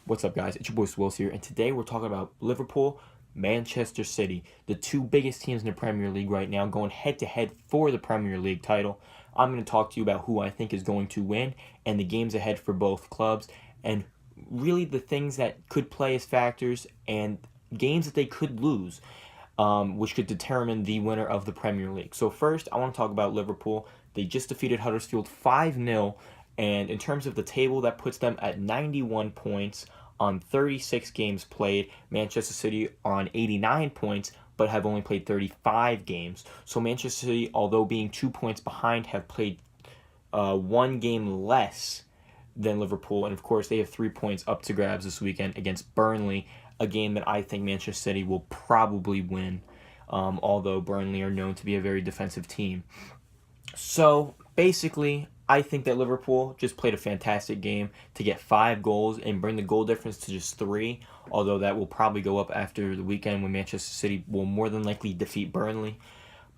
What's up, guys? It's your boy Wills here, and today we're talking about Liverpool, Manchester City, the two biggest teams in the Premier League right now, going head-to-head for the Premier League title. I'm going to talk to you about who I think is going to win and the games ahead for both clubs, and really the things that could play as factors and games that they could lose, which could determine the winner of the Premier League. So first, I want to talk about Liverpool. They just defeated Huddersfield 5-0. And in terms of the table, that puts them at 91 points on 36 games played. Manchester City on 89 points, but have only played 35 games. So Manchester City, although being 2 points behind, have played one game less than Liverpool. And of course, they have 3 points up to grabs this weekend against Burnley, a game that I think Manchester City will probably win, although Burnley are known to be a very defensive team. So basically, I think that Liverpool just played a fantastic game to get 5 goals and bring the goal difference to just 3, although that will probably go up after the weekend when Manchester City will more than likely defeat Burnley.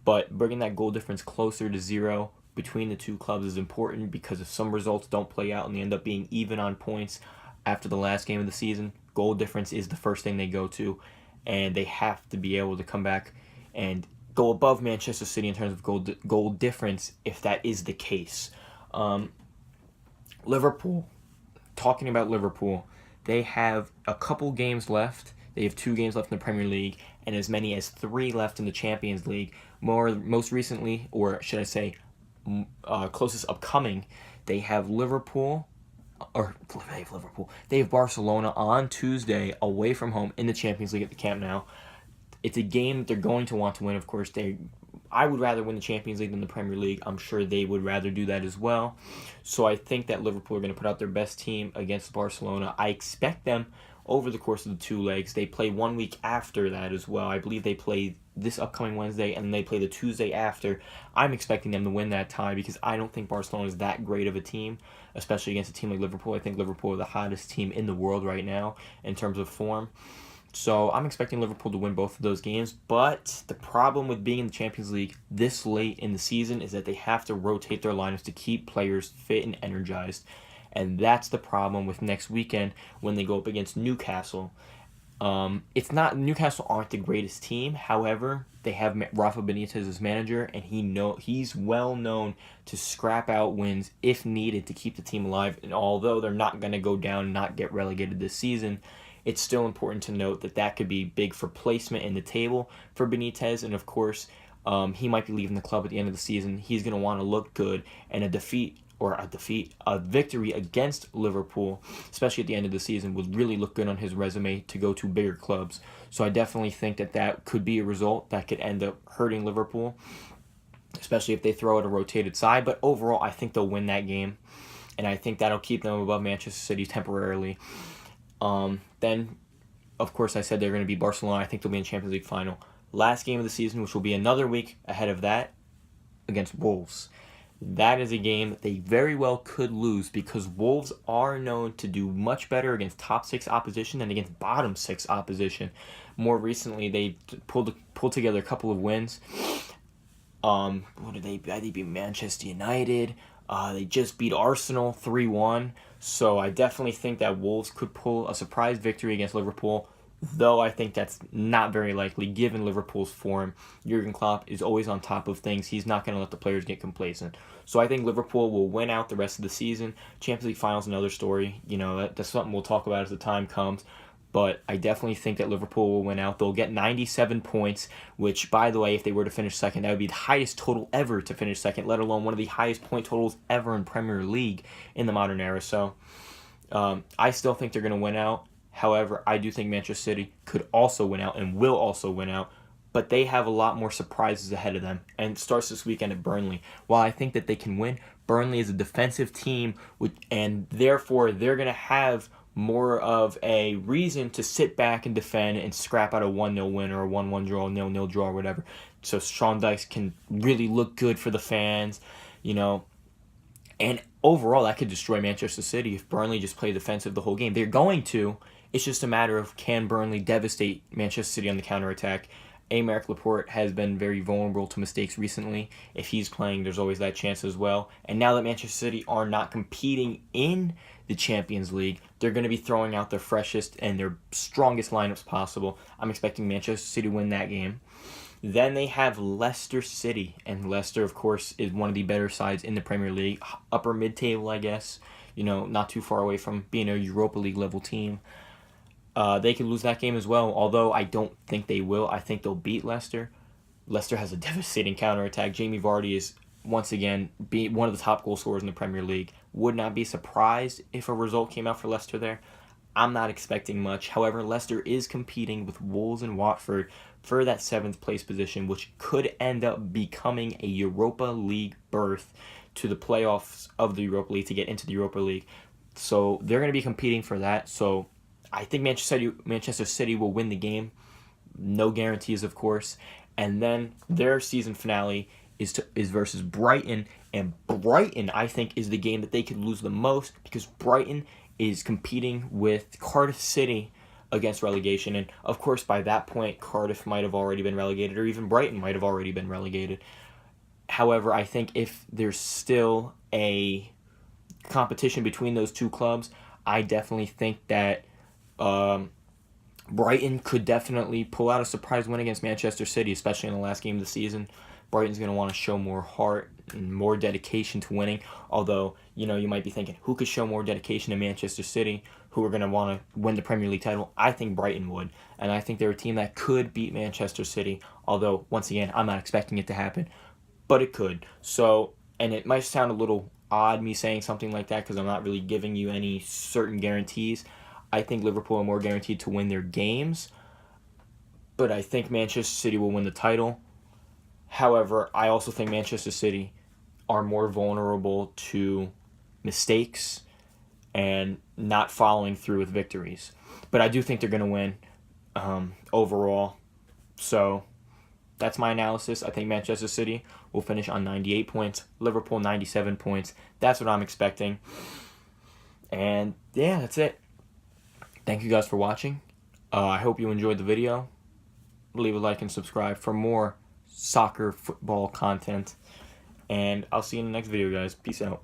But bringing that goal difference closer to 0 between the two clubs is important, because if some results don't play out and they end up being even on points after the last game of the season, goal difference is the first thing they go to, and they have to be able to come back and go above Manchester City in terms of goal difference if that is the case. Liverpool, talking about Liverpool, they have a couple games left. They have 2 games left in the Premier League and as many as 3 left in the Champions League. Most recently, or should I say, closest upcoming, they have They have Barcelona on Tuesday away from home in the Champions League at the Camp Nou. It's a game that they're going to want to win. Of course, I would rather win the Champions League than the Premier League. I'm sure they would rather do that as well. So I think that Liverpool are going to put out their best team against Barcelona. I expect them over the course of the 2 legs. They play 1 week after that as well. I believe they play this upcoming Wednesday and they play the Tuesday after. I'm expecting them to win that tie because I don't think Barcelona is that great of a team, especially against a team like Liverpool. I think Liverpool are the hottest team in the world right now in terms of form. So I'm expecting Liverpool to win both of those games, but the problem with being in the Champions League this late in the season is that they have to rotate their lineups to keep players fit and energized, and that's the problem with next weekend when they go up against Newcastle. Newcastle aren't the greatest team. However, they have Rafa Benitez as manager, and he's well known to scrap out wins if needed to keep the team alive. And although they're not going to go down and not get relegated this season, it's still important to note that could be big for placement in the table for Benitez. And of course, he might be leaving the club at the end of the season. He's going to want to look good, and a victory against Liverpool, especially at the end of the season, would really look good on his resume to go to bigger clubs. So I definitely think that could be a result that could end up hurting Liverpool, especially if they throw out a rotated side. But overall, I think they'll win that game, and I think that'll keep them above Manchester City temporarily. Then, of course, I said they're going to beat Barcelona. I think they'll be in the Champions League final. Last game of the season, which will be another week ahead of that, against Wolves. That is a game that they very well could lose because Wolves are known to do much better against top 6 opposition than against bottom 6 opposition. More recently, they pulled together a couple of wins. What did they beat? They beat Manchester United. They just beat Arsenal 3-1. So I definitely think that Wolves could pull a surprise victory against Liverpool, though I think that's not very likely given Liverpool's form. Jurgen Klopp is always on top of things. He's not going to let the players get complacent. So I think Liverpool will win out the rest of the season. Champions League Finals, another story. That's something we'll talk about as the time comes. But I definitely think that Liverpool will win out. They'll get 97 points, which, by the way, if they were to finish second, that would be the highest total ever to finish second, let alone one of the highest point totals ever in Premier League in the modern era. So I still think they're going to win out. However, I do think Manchester City could also win out and will also win out. But they have a lot more surprises ahead of them. And it starts this weekend at Burnley. While I think that they can win, Burnley is a defensive team, and therefore they're going to have more of a reason to sit back and defend and scrap out a 1-0 win or a 1-1 draw, 0-0 draw, or whatever. So Sean Dyche can really look good for the fans, And overall, that could destroy Manchester City if Burnley just play defensive the whole game. They're going to. It's just a matter of, can Burnley devastate Manchester City on the counterattack? Aymeric Laporte has been very vulnerable to mistakes recently. If he's playing, there's always that chance as well. And now that Manchester City are not competing in the Champions League. They're going to be throwing out their freshest and their strongest lineups possible. I'm expecting Manchester City to win that game. Then they have Leicester City, and Leicester, of course, is one of the better sides in the Premier League, upper mid-table, I guess. Not too far away from being a Europa League level team. They could lose that game as well, although I don't think they will. I think they'll beat Leicester. Leicester has a devastating counterattack. Jamie Vardy is, once again, one of the top goal scorers in the Premier League. Would not be surprised if a result came out for Leicester there. I'm not expecting much. However, Leicester is competing with Wolves and Watford for that 7th place position, which could end up becoming a Europa League berth to the playoffs of the Europa League to get into the Europa League. So they're going to be competing for that. So I think Manchester City will win the game. No guarantees, of course. And then their season finale is versus Brighton. And Brighton, I think, is the game that they could lose the most, because Brighton is competing with Cardiff City against relegation. And, of course, by that point, Cardiff might have already been relegated, or even Brighton might have already been relegated. However, I think if there's still a competition between those two clubs, I definitely think that Brighton could definitely pull out a surprise win against Manchester City, especially in the last game of the season. Brighton's going to want to show more heart and more dedication to winning. Although, you might be thinking, who could show more dedication to Manchester City, who are going to want to win the Premier League title? I think Brighton would. And I think they're a team that could beat Manchester City. Although, once again, I'm not expecting it to happen. But it could. So, and it might sound a little odd me saying something like that, because I'm not really giving you any certain guarantees. I think Liverpool are more guaranteed to win their games. But I think Manchester City will win the title. However, I also think Manchester City are more vulnerable to mistakes and not following through with victories. But I do think they're going to win overall. So that's my analysis. I think Manchester City will finish on 98 points. Liverpool, 97 points. That's what I'm expecting. And yeah, that's it. Thank you guys for watching. I hope you enjoyed the video. Leave a like and subscribe for more soccer, football content. And I'll see you in the next video, guys. Peace out.